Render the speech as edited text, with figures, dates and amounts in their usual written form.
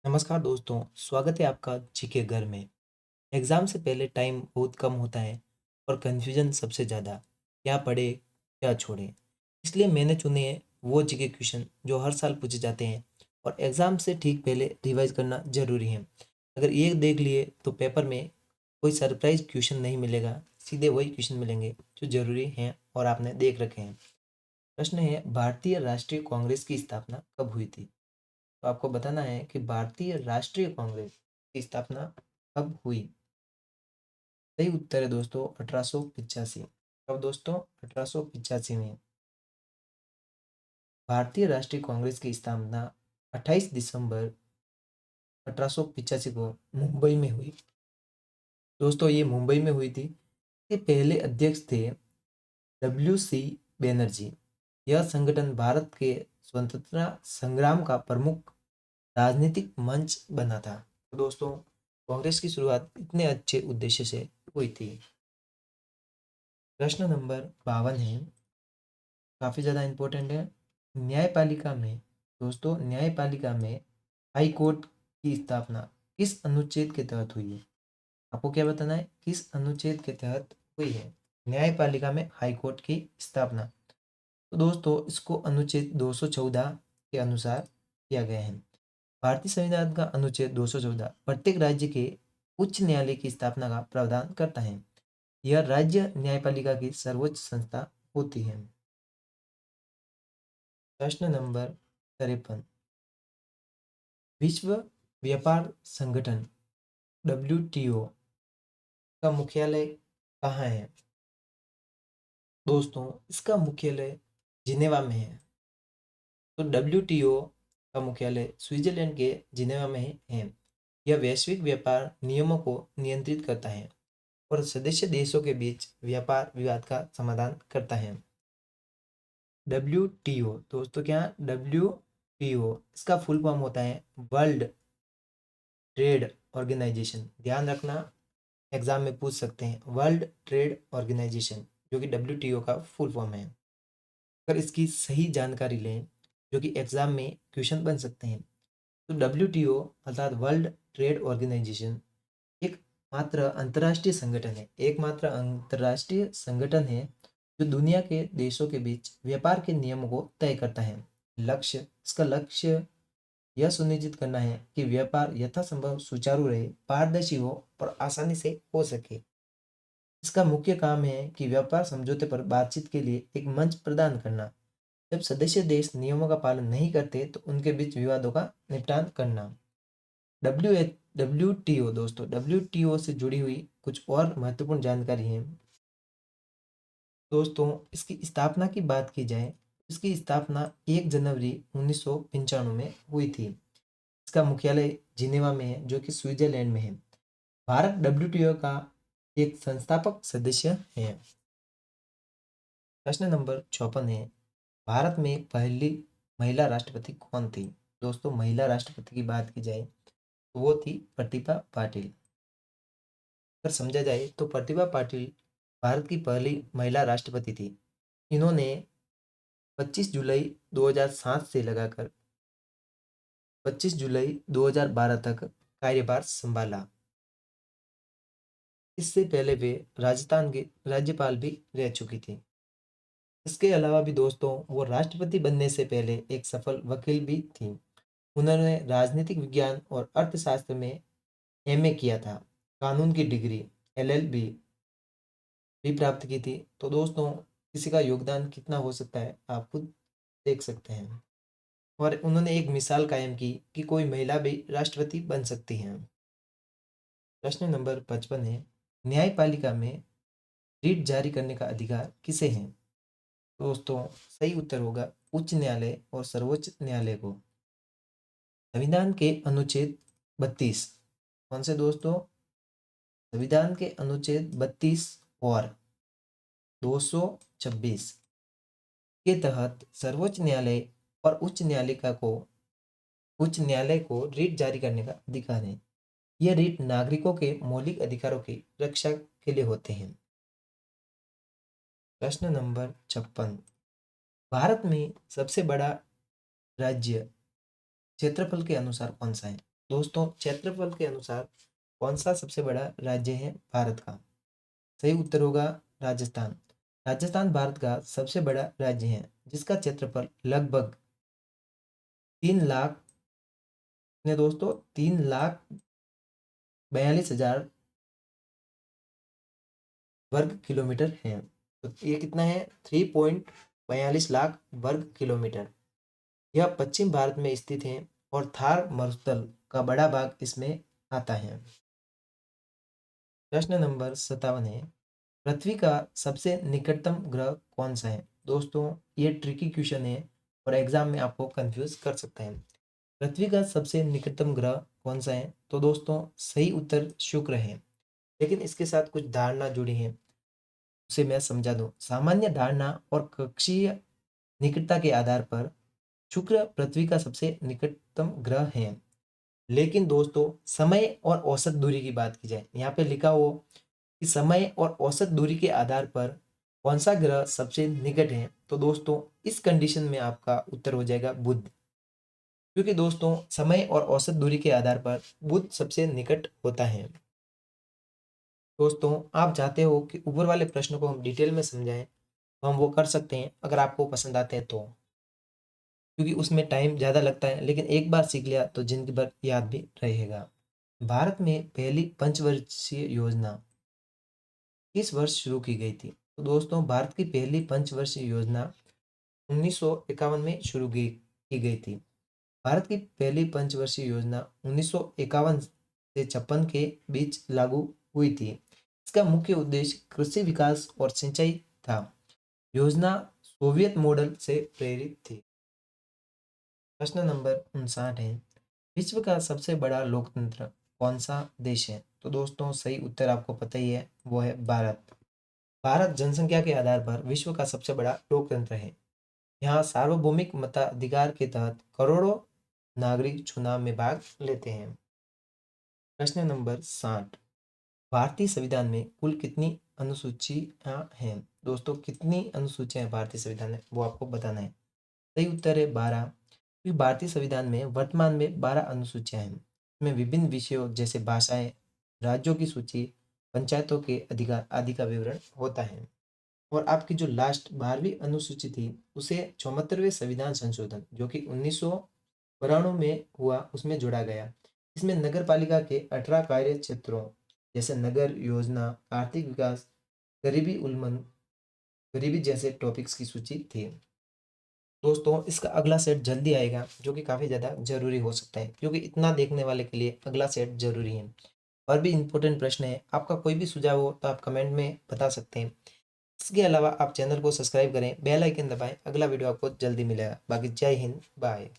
नमस्कार दोस्तों, स्वागत है आपका जीके घर में। एग्ज़ाम से पहले टाइम बहुत कम होता है और कन्फ्यूजन सबसे ज़्यादा, क्या पढ़े, क्या छोड़े। इसलिए मैंने चुने हैं वो जीके क्वेश्चन जो हर साल पूछे जाते हैं और एग्ज़ाम से ठीक पहले रिवाइज करना ज़रूरी है। अगर ये देख लिए तो पेपर में कोई सरप्राइज क्वेश्चन नहीं मिलेगा, सीधे वही क्वेश्चन मिलेंगे जो ज़रूरी हैं और आपने देख रखे हैं। प्रश्न है, भारतीय राष्ट्रीय कांग्रेस की स्थापना कब हुई थी? तो आपको बताना है कि भारतीय राष्ट्रीय कांग्रेस की स्थापना कब हुई। सही उत्तर है दोस्तों 1885। कब दोस्तों? 1885 में। भारतीय राष्ट्रीय कांग्रेस की स्थापना 28 दिसंबर 1885 को मुंबई में हुई। दोस्तों ये मुंबई में हुई थी। ये पहले अध्यक्ष थे WC बैनर्जी। यह संगठन भारत के स्वतंत्रता संग्राम का प्रमुख राजनीतिक मंच बना था। तो दोस्तों कांग्रेस की शुरुआत इतने अच्छे उद्देश्य से हुई थी। प्रश्न नंबर 52 है, काफी ज्यादा इंपॉर्टेंट है। न्यायपालिका में दोस्तों न्यायपालिका में हाई कोर्ट की स्थापना किस अनुच्छेद के तहत हुई है? आपको क्या बताना है, किस अनुच्छेद के तहत हुई है न्यायपालिका में हाई कोर्ट की स्थापना? तो दोस्तों इसको अनुच्छेद 214 के अनुसार किया गया है। भारतीय संविधान का अनुच्छेद 214 प्रत्येक राज्य के उच्च न्यायालय की स्थापना का प्रावधान करता है। यह राज्य न्यायपालिका की सर्वोच्च संस्था होती है। प्रश्न नंबर 53, विश्व व्यापार संगठन WTO का मुख्यालय कहाँ है? दोस्तों इसका मुख्यालय जिनेवा में है। तो WTO का मुख्यालय स्विट्जरलैंड के जिनेवा में है। यह वैश्विक व्यापार नियमों को नियंत्रित करता है और सदस्य देशों के बीच व्यापार विवाद का समाधान करता है। WTO दोस्तों क्या? WTO इसका फुल फॉर्म होता है वर्ल्ड ट्रेड ऑर्गेनाइजेशन। ध्यान रखना, एग्जाम में पूछ सकते हैं वर्ल्ड ट्रेड ऑर्गेनाइजेशन, जो कि WTO का फुल फॉर्म है। अगर इसकी सही जानकारी लें जो कि एग्जाम में क्वेश्चन बन सकते हैं, तो WTO अर्थात वर्ल्ड ट्रेड ऑर्गेनाइजेशन एक मात्र अंतर्राष्ट्रीय संगठन है, एकमात्र अंतर्राष्ट्रीय संगठन है जो दुनिया के देशों के बीच व्यापार के नियमों को तय करता है। इसका लक्ष्य यह सुनिश्चित करना है कि व्यापार यथासंभव सुचारू रहे, पारदर्शी हो और आसानी से हो सके। इसका मुख्य काम है कि व्यापार समझौते पर बातचीत के लिए एक मंच प्रदान करना। जब सदस्य देश नियमों का पालन नहीं करते तो उनके बीच विवादों का निपटान करना। WTO दोस्तों WTO से जुड़ी हुई कुछ और महत्वपूर्ण जानकारी है। दोस्तों इसकी स्थापना की बात की जाए, इसकी स्थापना 1 जनवरी 1995 में हुई थी। इसका मुख्यालय जिनेवा में है जो कि स्विट्जरलैंड में है। भारत WTO का एक संस्थापक सदस्य है। प्रश्न नंबर 54 है, भारत में पहली महिला राष्ट्रपति कौन थी? दोस्तों महिला राष्ट्रपति की बात की जाए तो वो थी प्रतिभा पाटिल। अगर समझा जाए तो प्रतिभा पाटिल भारत की पहली महिला राष्ट्रपति थी। इन्होंने 25 जुलाई 2007 से लगाकर 25 जुलाई 2012 तक कार्यभार संभाला। इससे पहले वे राजस्थान के राज्यपाल भी रह चुकी थी। इसके अलावा भी दोस्तों वो राष्ट्रपति बनने से पहले एक सफल वकील भी थी। उन्होंने राजनीतिक विज्ञान और अर्थशास्त्र में MA किया था। कानून की डिग्री LLB भी प्राप्त की थी। तो दोस्तों किसी का योगदान कितना हो सकता है आप खुद देख सकते हैं। और उन्होंने एक मिसाल कायम की कि कोई महिला भी राष्ट्रपति बन सकती हैं। प्रश्न नंबर 55 है, न्यायपालिका में रीट जारी करने का अधिकार किसे है? दोस्तों सही उत्तर होगा उच्च न्यायालय और सर्वोच्च न्यायालय को। संविधान के अनुच्छेद 32, कौन से दोस्तों? संविधान के अनुच्छेद 32 और 226 के तहत सर्वोच्च न्यायालय और उच्च न्यायालय को रीट जारी करने का अधिकार है। यह रीट नागरिकों के मौलिक अधिकारों की रक्षा के लिए होते हैं। प्रश्न नंबर 56, भारत में सबसे बड़ा राज्य क्षेत्रफल के अनुसार कौन सा है? दोस्तों क्षेत्रफल के अनुसार कौन सा सबसे बड़ा राज्य है भारत का? सही उत्तर होगा राजस्थान। राजस्थान भारत का सबसे बड़ा राज्य है जिसका क्षेत्रफल लगभग 3 लाख ने दोस्तों 3,42,000 वर्ग किलोमीटर है। तो ये कितना है? 3.42 लाख वर्ग किलोमीटर। यह पश्चिम भारत में स्थित है और थार मरुस्थल का बड़ा भाग इसमें आता है। प्रश्न नंबर 57 है, पृथ्वी का सबसे निकटतम ग्रह कौन सा है? दोस्तों ये ट्रिकी क्वेश्चन है और एग्जाम में आपको कंफ्यूज कर सकता है। पृथ्वी का सबसे निकटतम ग्रह कौन सा है? तो दोस्तों सही उत्तर शुक्र है, लेकिन इसके साथ कुछ धारणा जुड़ी है, उसे मैं समझा दूं। सामान्य धारणा और कक्षीय निकटता के आधार पर शुक्र पृथ्वी का सबसे निकटतम ग्रह है। लेकिन दोस्तों समय और औसत दूरी की बात की जाए, यहाँ पे लिखा हो कि समय और औसत दूरी के आधार पर कौन सा ग्रह सबसे निकट है, तो दोस्तों इस कंडीशन में आपका उत्तर हो जाएगा बुध। क्योंकि दोस्तों समय और औसत दूरी के आधार पर बुध सबसे निकट होता है। दोस्तों आप चाहते हो कि ऊपर वाले प्रश्न को हम डिटेल में समझाएं, तो हम वो कर सकते हैं अगर आपको पसंद आते हैं तो, क्योंकि उसमें टाइम ज़्यादा लगता है, लेकिन एक बार सीख लिया तो जिंदगी भर याद भी रहेगा। भारत में पहली पंचवर्षीय योजना किस वर्ष शुरू की गई थी? तो दोस्तों भारत की पहली पंचवर्षीय योजना 1951 में शुरू की गई थी। भारत की पहली पंचवर्षीय योजना 1951 से 56 के बीच लागू हुई थी। इसका मुख्य उद्देश्य कृषि विकास और सिंचाई था। योजना सोवियत मॉडल से प्रेरित थी। प्रश्न नंबर 59 है, विश्व का सबसे बड़ा लोकतंत्र कौन सा देश है? तो दोस्तों सही उत्तर आपको पता ही है, वो है भारत। भारत जनसंख्या के आधार पर विश्व का सबसे बड़ा लोकतंत्र है। यहाँ सार्वभौमिक मताधिकार के तहत करोड़ों नागरिक चुनाव में भाग लेते हैं। प्रश्न नंबर 60, भारतीय संविधान में कुल कितनी अनुसूचियां हैं? दोस्तों कितनी अनुसूचियां हैं भारतीय संविधान में, वो आपको बताना है। सही उत्तर है 12। क्योंकि भारतीय संविधान में वर्तमान में 12 अनुसूचियां हैं। इसमें विभिन्न विषयों जैसे भाषाएं, राज्यों की सूची, पंचायतों के अधिकार आदि का विवरण होता है। और आपकी जो लास्ट 12वीं अनुसूची थी उसे 74वें संविधान संशोधन जो कि 1992 में हुआ उसमें जोड़ा गया। इसमें नगर पालिका के 18 कार्य क्षेत्रों जैसे नगर योजना, आर्थिक विकास, गरीबी उन्मूलन, गरीबी जैसे टॉपिक्स की सूची थी। दोस्तों इसका अगला सेट जल्दी आएगा जो कि काफ़ी ज़्यादा जरूरी हो सकता है, क्योंकि इतना देखने वाले के लिए अगला सेट जरूरी है। और भी इम्पोर्टेंट प्रश्न है, आपका कोई भी सुझाव हो तो आप कमेंट में बता सकते हैं। इसके अलावा आप चैनल को सब्सक्राइब करें, बेल आइकन दबाएं, अगला वीडियो आपको जल्दी मिलेगा। बाकी जय हिंद, बाय।